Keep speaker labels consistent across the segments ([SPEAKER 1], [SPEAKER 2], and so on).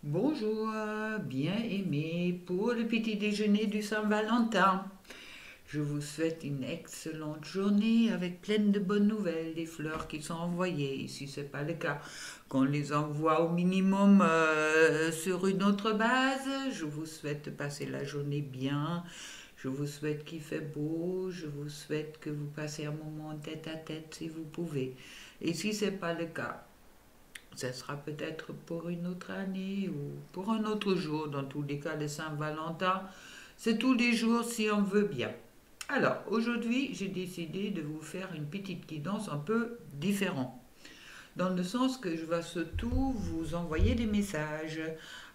[SPEAKER 1] Bonjour, bien-aimés, pour le petit déjeuner du Saint-Valentin. Je vous souhaite une excellente journée avec pleine de bonnes nouvelles, des fleurs qui sont envoyées. Et si ce n'est pas le cas, qu'on les envoie au minimum sur une autre base. Je vous souhaite de passer la journée bien. Je vous souhaite qu'il fait beau. Je vous souhaite que vous passez un moment tête à tête si vous pouvez. Et si ce n'est pas le cas, ce sera peut-être pour une autre année ou pour un autre jour. Dans tous les cas, le Saint-Valentin, c'est tous les jours si on veut bien. Alors, aujourd'hui, j'ai décidé de vous faire une petite guidance un peu différente. Dans le sens que je vais surtout vous envoyer des messages.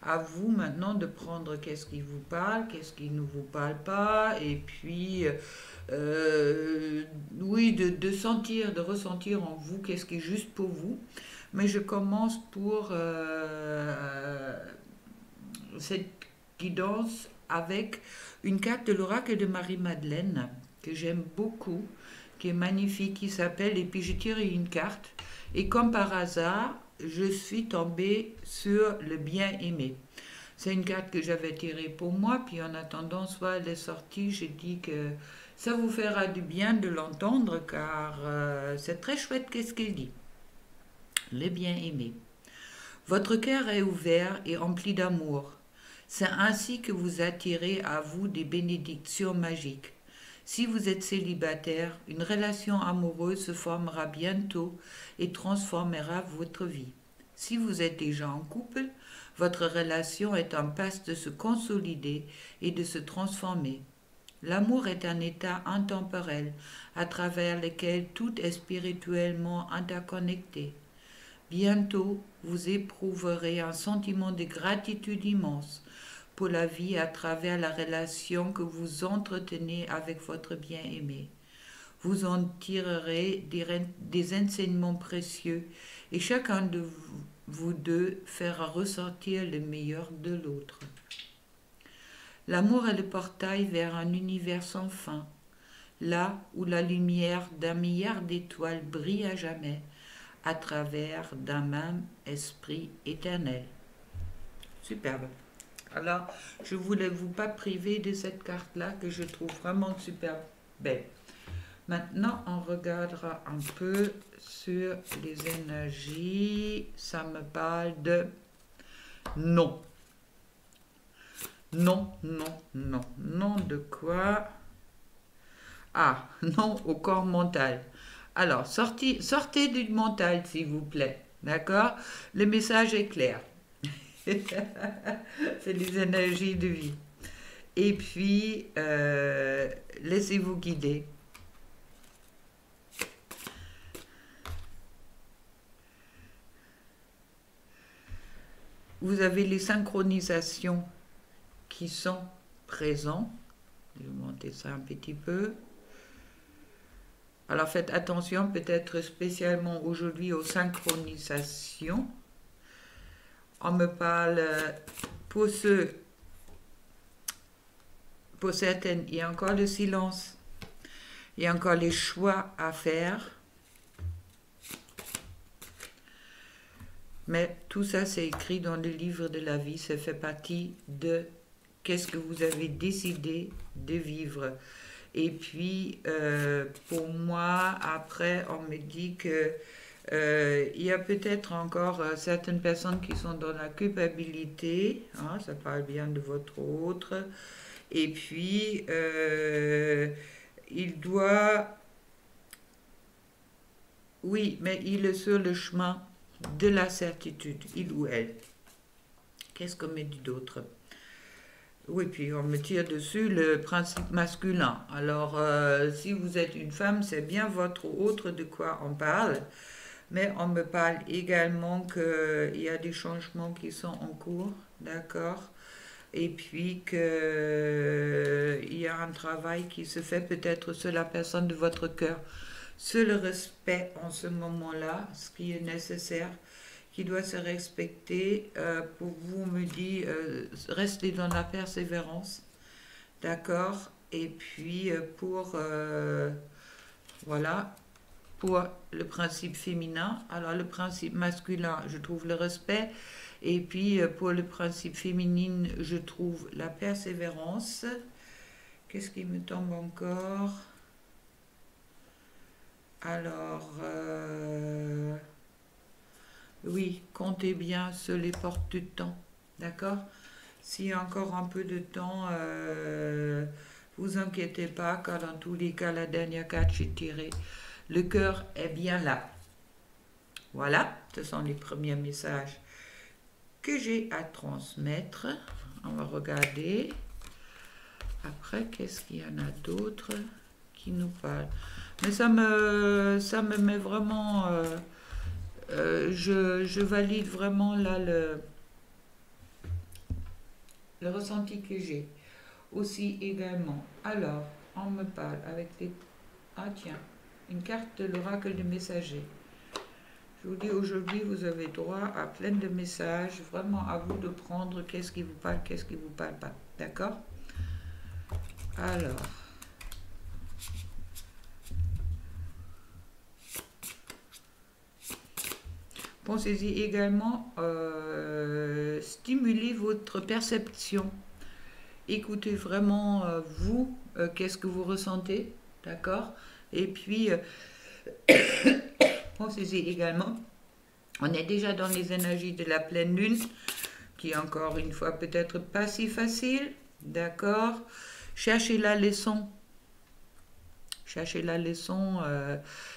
[SPEAKER 1] À vous maintenant de prendre qu'est-ce qui vous parle, qu'est-ce qui ne vous parle pas, et puis, oui, de sentir, de ressentir en vous qu'est-ce qui est juste pour vous. Mais je commence pour cette guidance avec une carte de l'oracle de Marie-Madeleine que j'aime beaucoup, qui est magnifique, qui s'appelle Et puis j'ai tiré une carte et comme par hasard, je suis tombée sur le bien-aimé. C'est une carte que j'avais tirée pour moi, puis en attendant, soit elle est sortie, j'ai dit que ça vous fera du bien de l'entendre car c'est très chouette qu'est-ce qu'elle dit. Le bien-aimé. Votre cœur est ouvert et rempli d'amour. C'est ainsi que vous attirez à vous des bénédictions magiques. Si vous êtes célibataire, une relation amoureuse se formera bientôt et transformera votre vie. Si vous êtes déjà en couple, votre relation est en passe de se consolider et de se transformer. L'amour est un état intemporel à travers lequel tout est spirituellement interconnecté. Bientôt, vous éprouverez un sentiment de gratitude immense pour la vie à travers la relation que vous entretenez avec votre bien-aimé. Vous en tirerez des enseignements précieux et chacun de vous deux fera ressortir le meilleur de l'autre. L'amour est le portail vers un univers sans fin, là où la lumière d'un milliard d'étoiles brille à jamais à travers d'un même esprit éternel. Superbe. Alors, je voulais vous pas priver de cette carte-là que je trouve vraiment super belle. Maintenant, on regardera un peu sur les énergies. Ça me parle de non. Non, non, non. Non de quoi? Ah, non au corps mental. Alors, sortez du mental, s'il vous plaît. D'accord? Le message est clair. C'est les énergies de vie. Et puis, laissez-vous guider. Vous avez les synchronisations qui sont présentes. Je vais monter ça un petit peu. Alors faites attention peut-être spécialement aujourd'hui aux synchronisations. On me parle pour certaines, il y a encore le silence, il y a encore les choix à faire. Mais tout ça, c'est écrit dans le livre de la vie, ça fait partie de qu'est-ce que vous avez décidé de vivre. Et puis, pour moi, après, on me dit que il y a peut-être encore certaines personnes qui sont dans la culpabilité, hein, ça parle bien de votre autre, et puis il doit, oui, mais il est sur le chemin de la certitude, il ou elle. Qu'est-ce qu'on me dit d'autre? Oui, puis on me tire dessus le principe masculin. Alors, si vous êtes une femme, c'est bien votre autre de quoi on parle. Mais on me parle également qu'il y a des changements qui sont en cours, d'accord? Et puis qu'il y a un travail qui se fait peut-être sur la personne de votre cœur, sur le respect en ce moment-là, ce qui est nécessaire, qui doit se respecter. Pour vous, on me dit, restez dans la persévérance, d'accord? Et puis voilà. pour le principe féminin. Alors le principe masculin, je trouve le respect. Et puis pour le principe féminin, je trouve la persévérance. Qu'est-ce qui me tombe encore? Alors, oui, comptez bien sur les portes du temps. D'accord? S'il y a encore un peu de temps, vous inquiétez pas, car dans tous les cas, la dernière carte j'ai tirée, le cœur est bien là. Voilà, ce sont les premiers messages que j'ai à transmettre. On va regarder. Après, qu'est-ce qu'il y en a d'autres qui nous parlent? Mais ça me met vraiment... je valide vraiment là le ressenti que j'ai. Aussi également. Alors, on me parle avec les... Ah tiens, une carte de l'oracle du messager. Je vous dis, aujourd'hui, vous avez droit à plein de messages. Vraiment à vous de prendre qu'est-ce qui vous parle, qu'est-ce qui vous parle pas. D'accord? Alors... Pensez-y également, stimuler votre perception. Écoutez vraiment vous, qu'est-ce que vous ressentez, d'accord? Et puis, pensez-y également, on est déjà dans les énergies de la pleine lune, qui est encore une fois peut-être pas si facile, d'accord? Cherchez la leçon. Cherchez la leçon.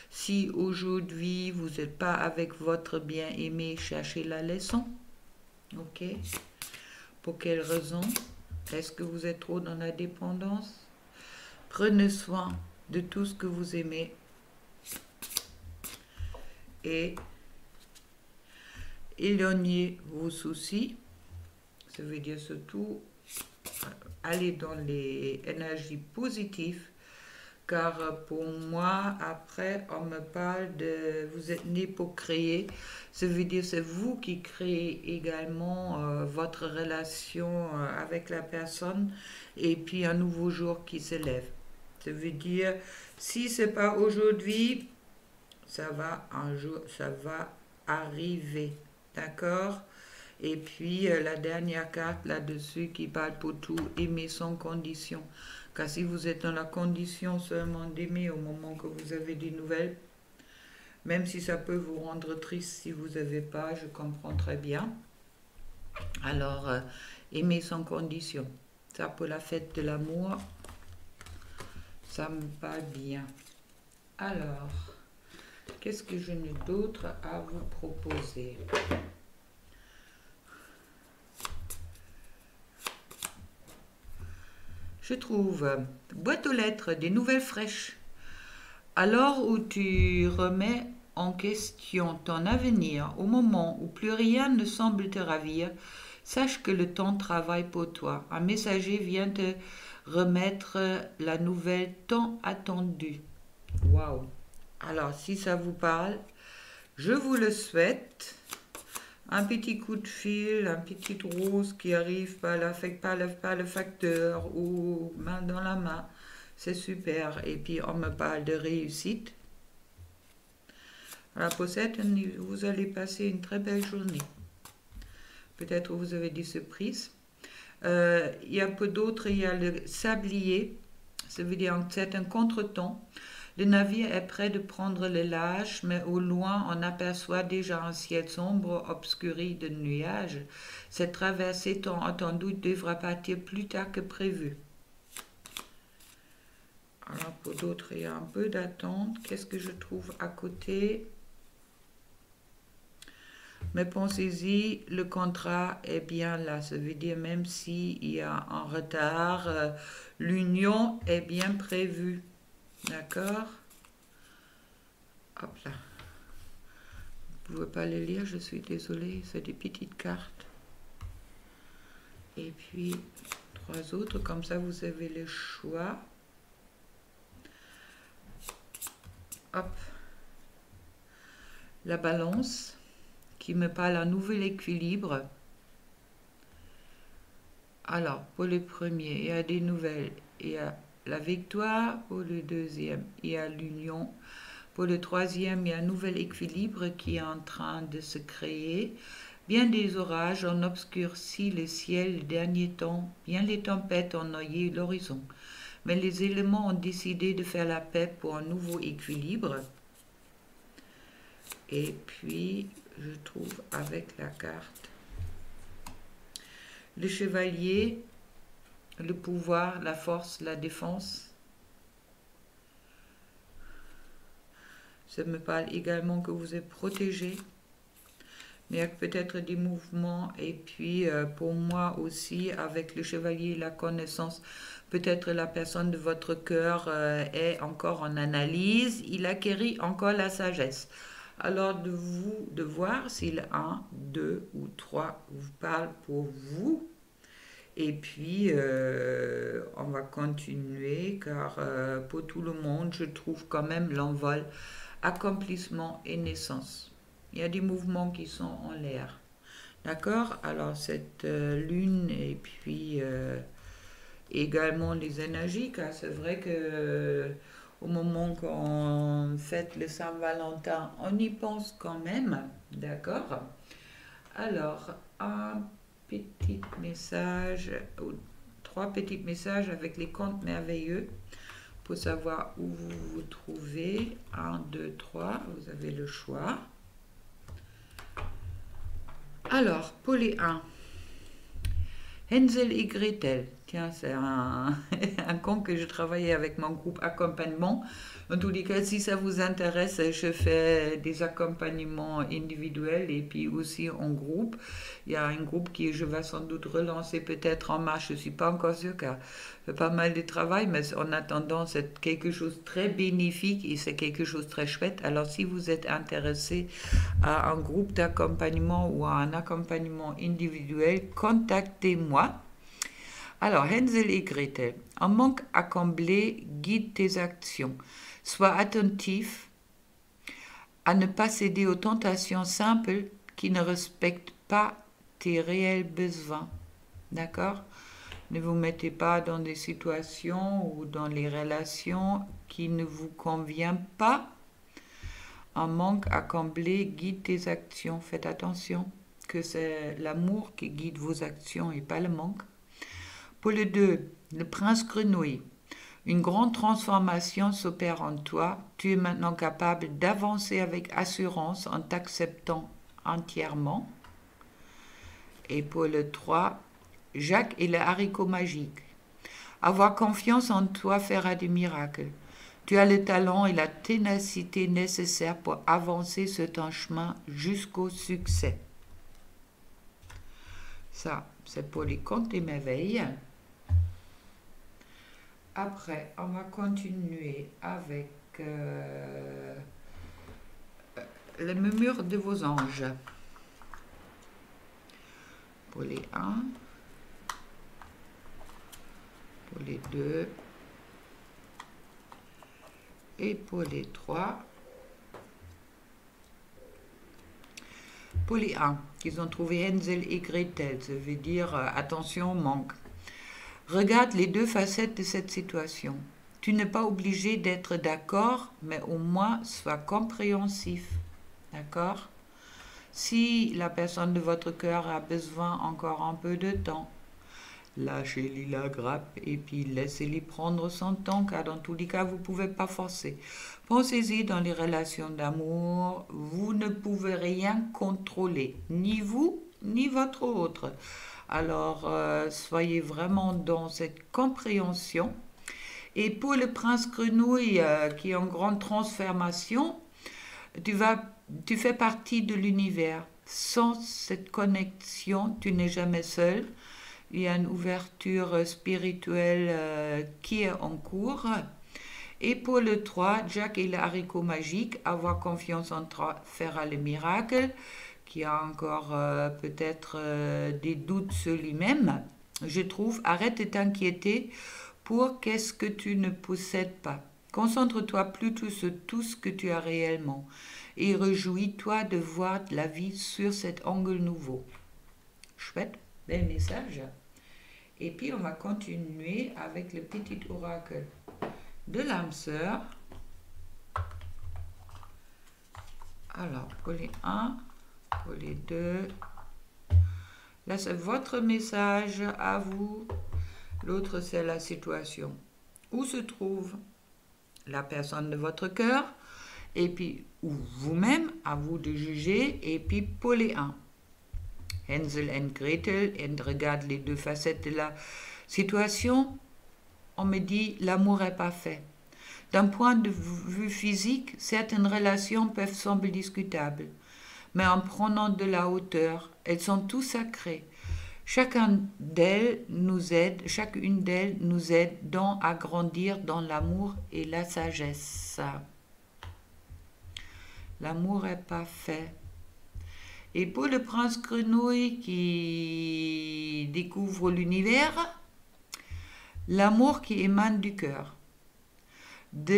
[SPEAKER 1] Si aujourd'hui vous n'êtes pas avec votre bien-aimé, cherchez la leçon. Ok? Pour quelle raison? Est-ce que vous êtes trop dans la dépendance? Prenez soin de tout ce que vous aimez. Et éloignez vos soucis. Ça veut dire surtout aller dans les énergies positives. Car pour moi, après, on me parle de... Vous êtes né pour créer. Ça veut dire c'est vous qui créez également votre relation avec la personne. Et puis un nouveau jour qui se lève. Ça veut dire, si c'est pas aujourd'hui, ça va un jour, ça va arriver. D'accord? Et puis la dernière carte là-dessus qui parle pour tout, aimer sans condition. Car si vous êtes dans la condition seulement d'aimer au moment que vous avez des nouvelles, même si ça peut vous rendre triste si vous n'avez pas, je comprends très bien. Alors, aimer sans condition. Ça pour la fête de l'amour, ça me parle bien. Alors, qu'est-ce que je n'ai d'autre à vous proposer? Je trouve boîte aux lettres, des nouvelles fraîches. Alors où tu remets en question ton avenir, au moment où plus rien ne semble te ravir, sache que le temps travaille pour toi. Un messager vient te remettre la nouvelle tant attendue. Waouh! Alors, si ça vous parle, je vous le souhaite. Un petit coup de fil, un petit rose qui arrive par le facteur ou main dans la main. C'est super. Et puis, on me parle de réussite. Alors, pour certaines, vous allez passer une très belle journée. Peut-être vous avez des surprises. Il y a peu d'autres, il y a le sablier. Ça veut dire c'est un contretemps. Le navire est prêt de prendre le large, mais au loin on aperçoit déjà un ciel sombre obscurci de nuages. Cette traversée tant attendue devra partir plus tard que prévu. Alors pour d'autres, il y a un peu d'attente. Qu'est-ce que je trouve à côté? Mais pensez-y, le contrat est bien là. Ça veut dire même s'il y a un retard, l'union est bien prévue. D'accord? Hop là. Vous ne pouvez pas les lire, je suis désolée, c'est des petites cartes. Et puis, 3 autres, comme ça vous avez le choix. Hop. La balance, qui me parle un nouvel équilibre. Alors, pour le premier, il y a des nouvelles. Il y a la victoire. Pour le deuxième, il y a l'union. Pour le troisième, il y a un nouvel équilibre qui est en train de se créer. Bien des orages ont obscurci le ciel le dernier temps, bien les tempêtes ont noyé l'horizon. Mais les éléments ont décidé de faire la paix pour un nouveau équilibre. Et puis, je trouve avec la carte le chevalier, le pouvoir, la force, la défense. Ça me parle également que vous êtes protégé. Il y a peut-être des mouvements. Et puis, pour moi aussi, avec le chevalier, la connaissance, peut-être la personne de votre cœur est encore en analyse. Il acquérit encore la sagesse. Alors, de voir si le 1, 2 ou 3 vous parle pour vous. Et puis, on va continuer car pour tout le monde, je trouve quand même l'envol, accomplissement et naissance. Il y a des mouvements qui sont en l'air. D'accord? Alors, cette lune et puis également les énergies, car c'est vrai que au moment qu'on fête le Saint-Valentin, on y pense quand même. D'accord? Alors, un petit message, ou 3 petits messages avec les contes merveilleux pour savoir où vous vous trouvez. 1, 2, 3, vous avez le choix. Alors, pour les 1, Hansel et Gretel. Tiens, c'est un conte que je travaillais avec mon groupe accompagnement. En tous les cas, si ça vous intéresse, je fais des accompagnements individuels et puis aussi en groupe. Il y a un groupe qui je vais sans doute relancer peut-être en marche. Je ne suis pas encore sûre car je fais pas mal de travail, mais en attendant, c'est quelque chose de très bénéfique et c'est quelque chose de très chouette. Alors, si vous êtes intéressé à un groupe d'accompagnement ou à un accompagnement individuel, contactez-moi. Alors, Hansel et Gretel, un manque à combler guide tes actions. Sois attentif à ne pas céder aux tentations simples qui ne respectent pas tes réels besoins. D'accord? Ne vous mettez pas dans des situations ou dans les relations qui ne vous conviennent pas. Un manque à combler guide tes actions. Faites attention que c'est l'amour qui guide vos actions et pas le manque. Pour le 2, le prince grenouille. Une grande transformation s'opère en toi. Tu es maintenant capable d'avancer avec assurance en t'acceptant entièrement. Et pour le 3, Jacques et le haricot magique. Avoir confiance en toi fera des miracles. Tu as le talent et la ténacité nécessaires pour avancer sur ton chemin jusqu'au succès. Ça, c'est pour les contes des merveilles. Après, on va continuer avec le murmure de vos anges. Pour les 1, pour les 2 et pour les 3. Pour les 1, qu'ils ont trouvé Hansel et Gretel, ça veut dire attention au manque. Regarde les 2 facettes de cette situation. Tu n'es pas obligé d'être d'accord, mais au moins sois compréhensif. D'accord? Si la personne de votre cœur a besoin encore un peu de temps, lâchez-lui la grappe et puis laissez-lui prendre son temps, car dans tous les cas, vous ne pouvez pas forcer. Pensez-y dans les relations d'amour, vous ne pouvez rien contrôler, ni vous, ni votre autre. Alors, soyez vraiment dans cette compréhension. Et pour le prince grenouille qui est en grande transformation, tu fais partie de l'univers. Sans cette connexion, tu n'es jamais seul. Il y a une ouverture spirituelle qui est en cours. Et pour le 3, Jacques et le haricot magique, avoir confiance en toi fera le miracle, qui a encore peut-être des doutes sur lui-même. Je trouve, arrête de t'inquiéter pour qu'est-ce que tu ne possèdes pas. Concentre-toi plutôt sur tout ce que tu as réellement et réjouis-toi de voir la vie sur cet angle nouveau. Chouette, bel message. Et puis on va continuer avec le petit oracle de l'âme sœur. Alors, pour les 1, pour les 2. Là, c'est votre message à vous. L'autre, c'est la situation. Où se trouve la personne de votre cœur? Et puis, ou vous-même, à vous de juger. Et puis, pour les 1. Hansel et Gretel, et regarde les deux facettes de la situation. On me dit, l'amour n'est pas fait. D'un point de vue physique, certaines relations peuvent sembler discutables, mais en prenant de la hauteur, elles sont tout sacrées. Chacune d'elles nous aide à grandir dans l'amour et la sagesse. L'amour est parfait. Et pour le prince grenouille qui découvre l'univers, l'amour qui émane du cœur. De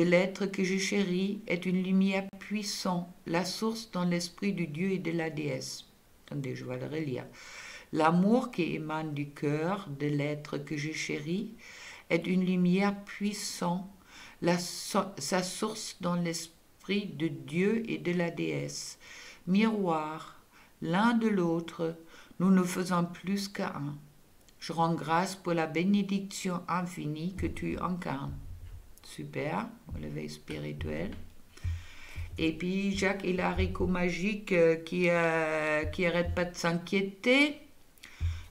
[SPEAKER 1] l'être que je chéris est une lumière puissante, la source dans l'esprit du Dieu et de la déesse. Attendez, je vais le relire. L'amour qui émane du cœur de l'être que je chéris est une lumière puissante, sa source dans l'esprit de Dieu et de la déesse. Miroir, l'un de l'autre, nous ne faisons plus qu'un. Je rends grâce pour la bénédiction infinie que tu incarnes. Super, l'éveil spirituel. Et puis Jacques et l'haricot magique qui arrête pas de s'inquiéter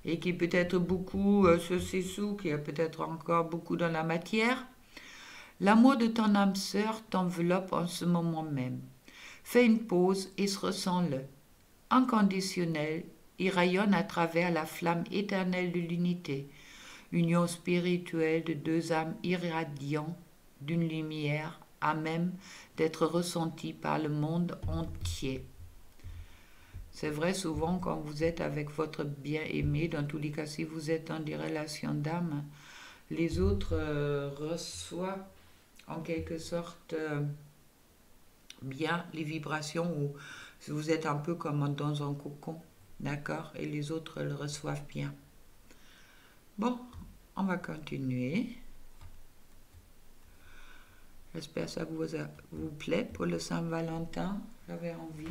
[SPEAKER 1] et qui peut-être beaucoup se sous, qui a peut-être encore beaucoup dans la matière. L'amour de ton âme sœur t'enveloppe en ce moment même. Fais une pause et ressens-le. Inconditionnel, il rayonne à travers la flamme éternelle de l'unité. Union spirituelle de deux âmes irradiantes d'une lumière à même d'être ressentie par le monde entier. C'est vrai souvent quand vous êtes avec votre bien-aimé, dans tous les cas si vous êtes dans des relations d'âme, les autres reçoivent en quelque sorte bien les vibrations, ou vous êtes un peu comme dans un cocon, d'accord, et les autres le reçoivent bien. Bon, on va continuer. J'espère que ça vous plaît pour le Saint-Valentin. J'avais envie.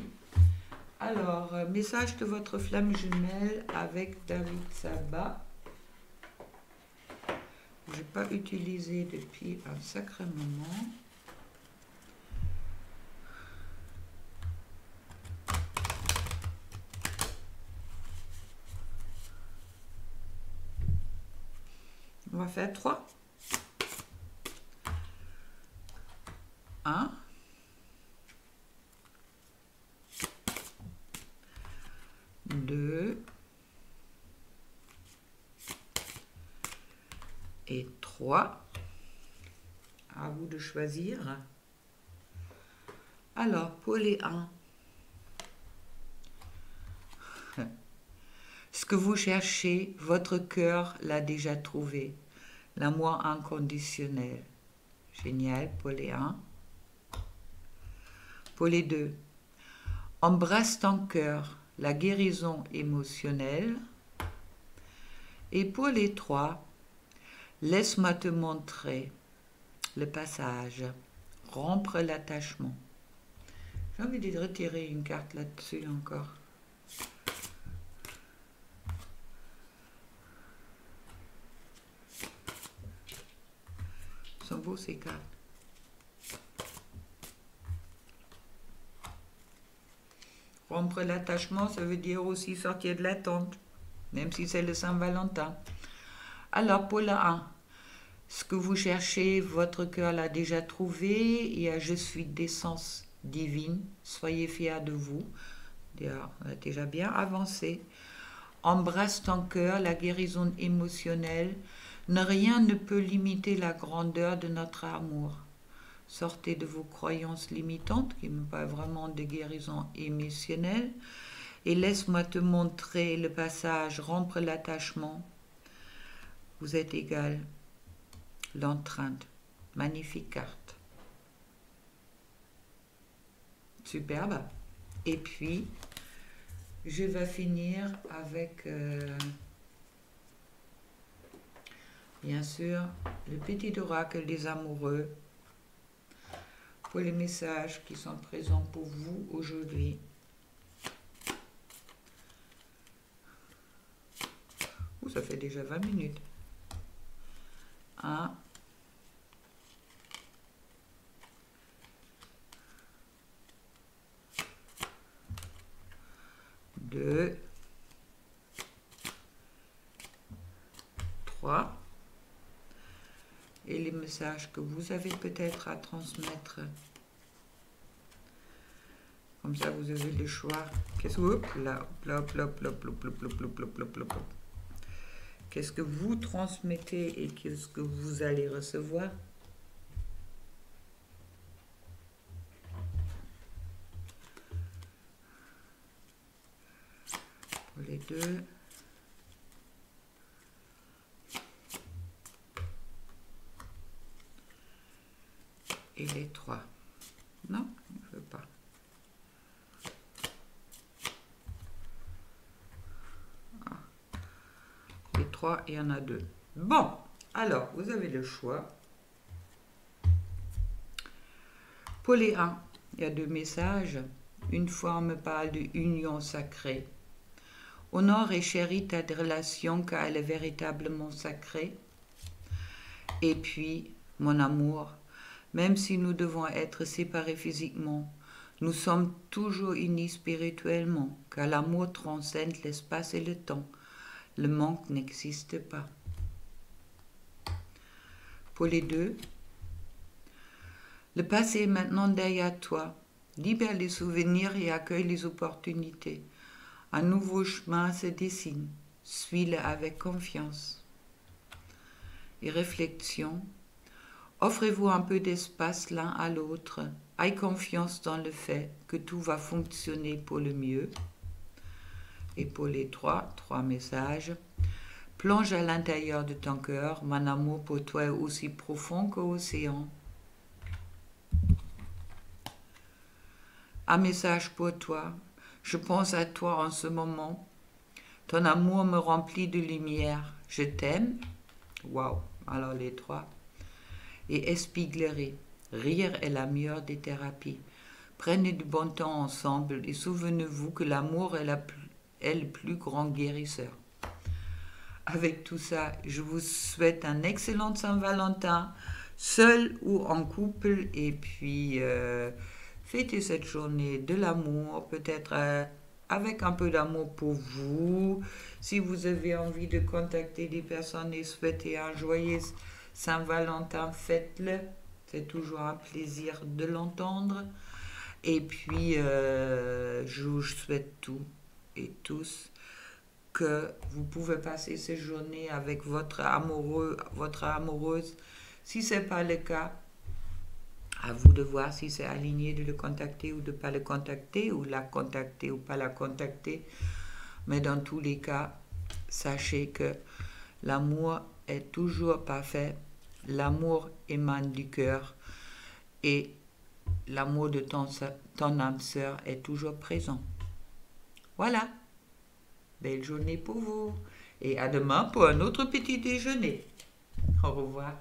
[SPEAKER 1] Alors, message de votre flamme jumelle avec David Sabat. Je n'ai pas utilisé depuis un sacré moment. On va faire 3. 1. 2. Et 3. À vous de choisir. Alors, pour les 1. Ce que vous cherchez, votre cœur l'a déjà trouvé. L'amour inconditionnel. Génial pour les 1. Pour les 2. Embrasse ton cœur, la guérison émotionnelle. Et pour les 3, laisse-moi te montrer le passage, rompre l'attachement. J'ai envie de retirer une carte là-dessus encore. Ils sont beaux ces cartes. Rompre l'attachement, ça veut dire aussi sortir de l'attente, même si c'est le Saint-Valentin. Alors, pour le 1, ce que vous cherchez, votre cœur l'a déjà trouvé. Et je suis d'essence divine. Soyez fiers de vous. On a déjà bien avancé. Embrasse ton cœur, la guérison émotionnelle. Rien ne peut limiter la grandeur de notre amour. Sortez de vos croyances limitantes, qui n'ont pas vraiment de guérison émotionnelle, et laisse-moi te montrer le passage, rompre l'attachement. Vous êtes égal. L'entrainte. Magnifique carte. Superbe. Et puis, je vais finir avec, bien sûr, le petit oracle des amoureux. pour les messages qui sont présents pour vous aujourd'hui. Ouh, ça fait déjà 20 minutes. 1, 2, 3. Et les messages que vous avez peut-être à transmettre. Comme ça, vous avez le choix. Qu'est-ce que qu'est-ce que vous transmettez et qu'est-ce que vous allez recevoir? Pour les 2. Et les 3. Non, je ne veux pas. Ah. Les 3, il y en a 2. Bon, alors, vous avez le choix. Pour les 1, il y a 2 messages. Une fois, on me parle de union sacrée. Honore et chéris ta relation car elle est véritablement sacrée. Et puis, mon amour, même si nous devons être séparés physiquement, nous sommes toujours unis spirituellement, car l'amour transcende l'espace et le temps. Le manque n'existe pas. Pour les 2, le passé est maintenant derrière toi. Libère les souvenirs et accueille les opportunités. Un nouveau chemin se dessine. Suis-le avec confiance. Et réflexion. Offrez-vous un peu d'espace l'un à l'autre. Aie confiance dans le fait que tout va fonctionner pour le mieux. Et pour les 3 messages. Plonge à l'intérieur de ton cœur. Mon amour pour toi est aussi profond que l'océan. Un message pour toi. Je pense à toi en ce moment. Ton amour me remplit de lumière. Je t'aime. Waouh. Alors les 3. Et espiglerie. Rire est la meilleure des thérapies. Prenez du bon temps ensemble et souvenez-vous que l'amour est le plus grand guérisseur. Avec tout ça, je vous souhaite un excellent Saint-Valentin, seul ou en couple, et puis fêtez cette journée de l'amour, peut-être avec un peu d'amour pour vous. Si vous avez envie de contacter des personnes et souhaiter un joyeux Saint-Valentin, faites-le. C'est toujours un plaisir de l'entendre. Et puis, je vous souhaite tout et tous que vous pouvez passer ces journées avec votre amoureux, votre amoureuse. Si ce n'est pas le cas, à vous de voir si c'est aligné de le contacter ou de ne pas le contacter, ou la contacter ou pas la contacter. Mais dans tous les cas, sachez que l'amour est toujours parfait. L'amour émane du cœur et l'amour de ton âme sœur est toujours présent. Voilà. Belle journée pour vous. Et à demain pour un autre petit déjeuner. Au revoir.